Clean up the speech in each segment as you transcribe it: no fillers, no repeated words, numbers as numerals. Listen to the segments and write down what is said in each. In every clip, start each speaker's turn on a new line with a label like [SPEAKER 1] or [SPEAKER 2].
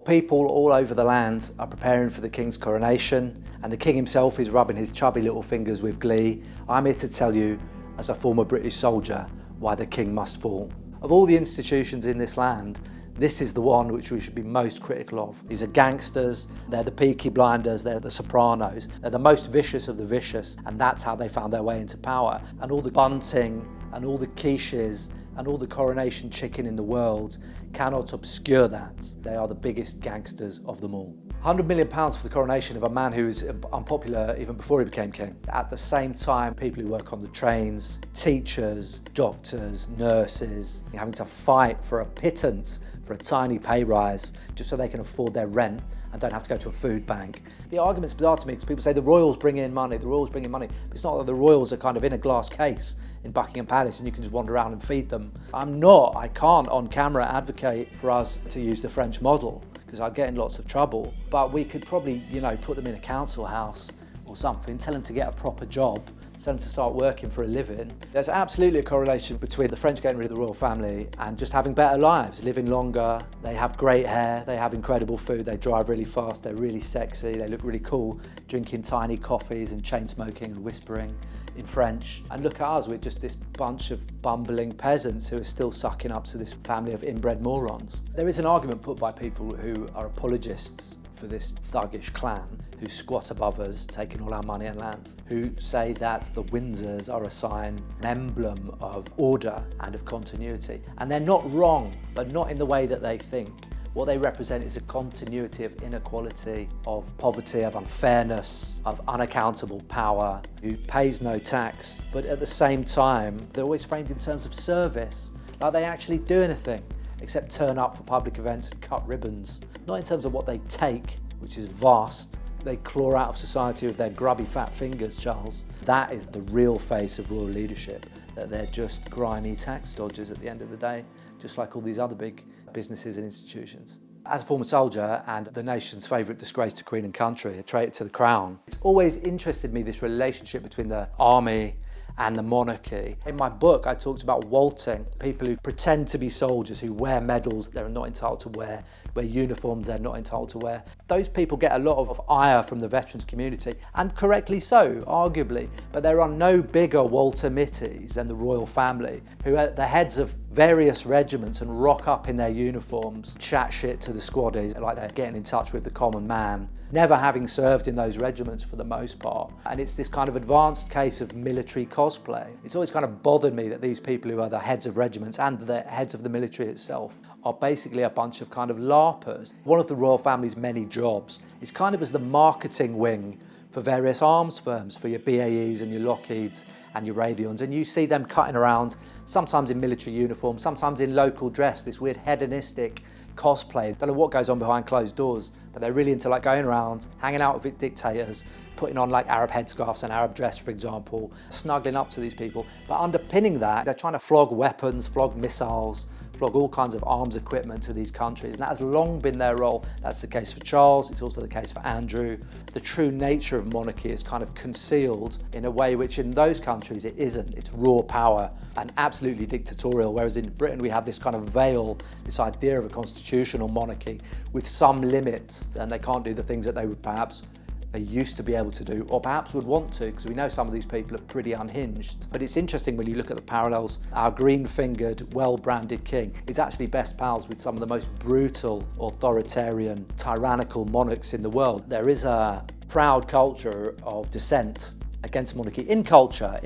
[SPEAKER 1] people all over the land are preparing for the King's coronation, and the King himself is rubbing his chubby little fingers with glee. I'm here to tell you, as a former British soldier, why the King must fall. Of all the institutions in this land, this is the one which we should be most critical of. These are gangsters, they're the Peaky Blinders, they're the Sopranos, they're the most vicious of the vicious, and that's how they found their way into power. And all the bunting and all the quiches and all the coronation chicken in the world cannot obscure that. They are the biggest gangsters of them all. £100 million for the coronation of a man who was unpopular even before he became king. At the same time, people who work on the trains, teachers, doctors, nurses, having to fight for a pittance, for a tiny pay rise, just so they can afford their rent and don't have to go to a food bank. The argument's bizarre to me because people say the royals bring in money, the royals bring in money. But it's not that the royals are kind of in a glass case in Buckingham Palace and you can just wander around and feed them. I can't on camera advocate for us to use the French model because I'd get in lots of trouble. But we could probably, put them in a council house or something, tell them to get a proper job, tell them to start working for a living. There's absolutely a correlation between the French getting rid of the royal family and just having better lives, living longer. They have great hair, they have incredible food, they drive really fast, they're really sexy, they look really cool, drinking tiny coffees and chain smoking and whispering in French. And look at us, we're just this bunch of bumbling peasants who are still sucking up to this family of inbred morons. There is an argument put by people who are apologists for this thuggish clan who squat above us, taking all our money and land, who say that the Windsors are a sign, an emblem of order and of continuity. And they're not wrong, but not in the way that they think. What they represent is a continuity of inequality, of poverty, of unfairness, of unaccountable power, who pays no tax, but at the same time, they're always framed in terms of service, like they actually do anything except turn up for public events and cut ribbons. Not in terms of what they take, which is vast. They claw out of society with their grubby fat fingers, Charles. That is the real face of royal leadership, that they're just grimy tax dodgers at the end of the day, just like all these other big businesses and institutions. As a former soldier and the nation's favourite disgrace to Queen and country, a traitor to the crown, it's always interested me, this relationship between the army and the monarchy. In my book, I talked about waltzing, people who pretend to be soldiers, who wear medals they're not entitled to wear uniforms they're not entitled to wear. Those people get a lot of ire from the veterans community, and correctly so, arguably, but there are no bigger Walter Mitties than the royal family, who are the heads of various regiments and rock up in their uniforms, chat shit to the squaddies like they're getting in touch with the common man, never having served in those regiments for the most part. And it's this kind of advanced case of military cosplay. It's always kind of bothered me that these people who are the heads of regiments and the heads of the military itself are basically a bunch of kind of LARPers. One of the royal family's many jobs is kind of as the marketing wing for various arms firms, for your BAEs and your Lockheeds and your Raytheons, and you see them cutting around, sometimes in military uniform, sometimes in local dress, this weird hedonistic cosplay. Don't know what goes on behind closed doors, but they're really into like going around, hanging out with dictators, putting on like Arab headscarves and Arab dress, for example, snuggling up to these people. But underpinning that, they're trying to flog weapons, flog missiles, flog all kinds of arms equipment to these countries, and that has long been their role. That's the case for Charles, it's also the case for Andrew. The true nature of monarchy is kind of concealed in a way which in those countries it isn't. It's raw power and absolutely dictatorial, whereas in Britain we have this kind of veil, this idea of a constitutional monarchy with some limits, and they can't do the things that they used to be able to do, or perhaps would want to, because we know some of these people are pretty unhinged. But it's interesting when you look at the parallels. Our green-fingered, well-branded king is actually best pals with some of the most brutal, authoritarian, tyrannical monarchs in the world. There is a proud culture of dissent against monarchy in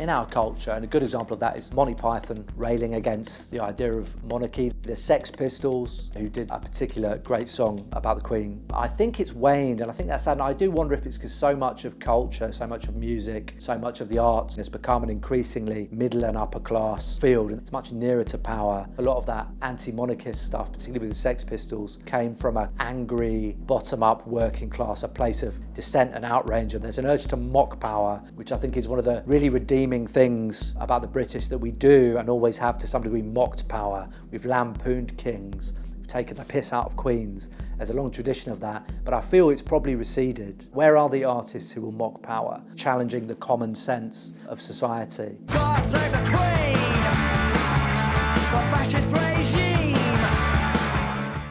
[SPEAKER 1] our culture, and a good example of that is Monty Python railing against the idea of monarchy. The Sex Pistols, who did a particular great song about the Queen. I think it's waned, and I think that's sad, and I do wonder if it's because so much of culture, so much of music, so much of the arts has become an increasingly middle and upper class field, and it's much nearer to power. A lot of that anti-monarchist stuff, particularly with the Sex Pistols, came from an angry, bottom-up working class, a place of dissent and outrage, and there's an urge to mock power, which I think is one of the really redeeming things about the British, that we do and always have to some degree mocked power. We've lampooned kings, we've taken the piss out of queens. There's a long tradition of that, but I feel it's probably receded. Where are the artists who will mock power, challenging the common sense of society?
[SPEAKER 2] God save the Queen, the fascist regime.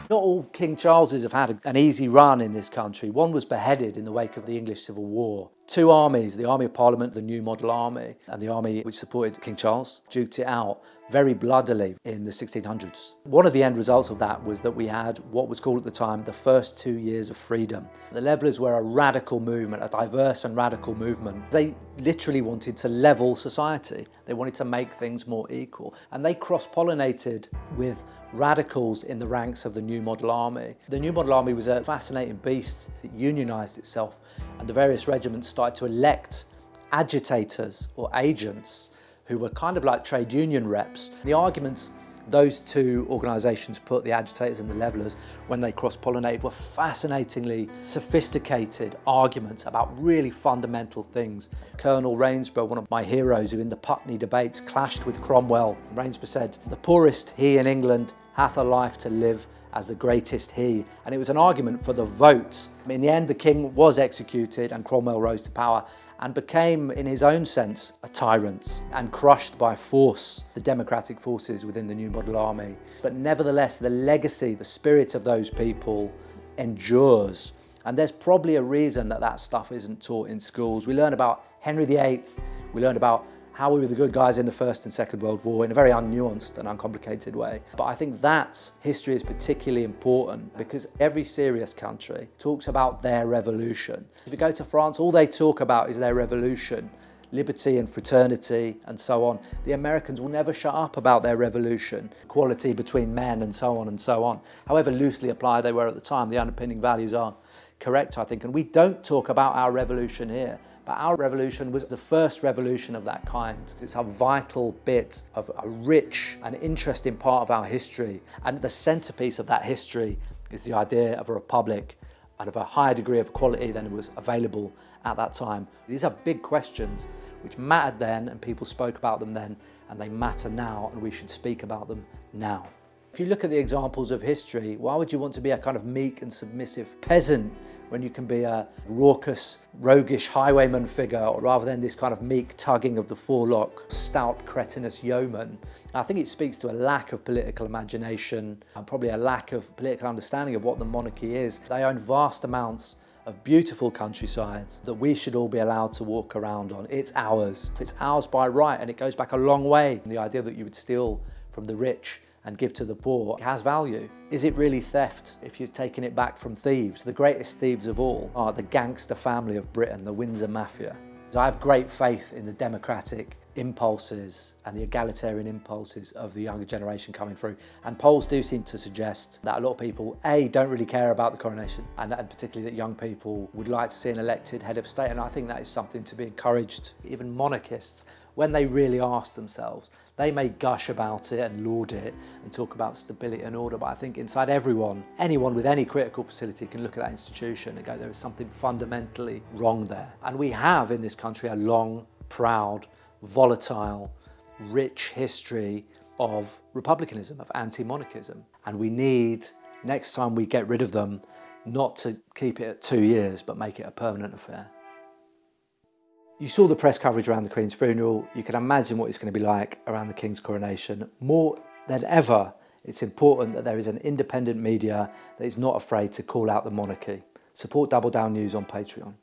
[SPEAKER 1] Not all King Charleses have had an easy run in this country. One was beheaded in the wake of the English Civil War. Two armies, the Army of Parliament, the New Model Army, and the army which supported King Charles, duked it out very bloodily in the 1600s. One of the end results of that was that we had what was called at the time the first 2 years of freedom. The Levellers were a radical movement, a diverse and radical movement. They literally wanted to level society. They wanted to make things more equal. And they cross-pollinated with radicals in the ranks of the New Model Army. The New Model Army was a fascinating beast. It unionised itself, and the various regiments started to elect agitators or agents who were kind of like trade union reps. The arguments those two organisations put, the agitators and the Levellers, when they cross-pollinated, were fascinatingly sophisticated arguments about really fundamental things. Colonel Rainsborough, one of my heroes, who in the Putney debates clashed with Cromwell, Rainsborough said, "The poorest he in England hath a life to live as the greatest he." And it was an argument for the vote. In the end, the king was executed and Cromwell rose to power and became, in his own sense, a tyrant and crushed by force the democratic forces within the New Model Army. But nevertheless, the legacy, the spirit of those people endures. And there's probably a reason that that stuff isn't taught in schools. We learn about Henry VIII, we learn about how we were the good guys in the First and Second World War in a very unnuanced and uncomplicated way. But I think that history is particularly important because every serious country talks about their revolution. If you go to France, all they talk about is their revolution, liberty and fraternity and so on. The Americans will never shut up about their revolution, equality between men and so on and so on. However loosely applied they were at the time, the underpinning values are correct, I think. And we don't talk about our revolution here. But our revolution was the first revolution of that kind. It's a vital bit of a rich and interesting part of our history. And the centerpiece of that history is the idea of a republic and of a higher degree of equality than was available at that time. These are big questions which mattered then, and people spoke about them then, and they matter now, and we should speak about them now. If you look at the examples of history, why would you want to be a kind of meek and submissive peasant when you can be a raucous, roguish highwayman figure, rather than this kind of meek tugging of the forelock, stout, cretinous yeoman? I think it speaks to a lack of political imagination and probably a lack of political understanding of what the monarchy is. They own vast amounts of beautiful countrysides that we should all be allowed to walk around on. It's ours. It's ours by right, and it goes back a long way. The idea that you would steal from the rich and give to the poor has value. Is it really theft if you're taking it back from thieves? The greatest thieves of all are the gangster family of Britain, the Windsor Mafia. I have great faith in the democratic impulses and the egalitarian impulses of the younger generation coming through. And polls do seem to suggest that a lot of people, A, don't really care about the coronation, and particularly that young people would like to see an elected head of state. And I think that is something to be encouraged. Even monarchists, when they really ask themselves, they may gush about it and laud it and talk about stability and order, but I think inside everyone, anyone with any critical facility can look at that institution and go, there is something fundamentally wrong there. And we have in this country a long, proud, volatile, rich history of republicanism, of anti-monarchism. And we need, next time we get rid of them, not to keep it at 2 years, but make it a permanent affair. You saw the press coverage around the Queen's funeral. You can imagine what it's going to be like around the King's coronation. More than ever, it's important that there is an independent media that is not afraid to call out the monarchy. Support Double Down News on Patreon.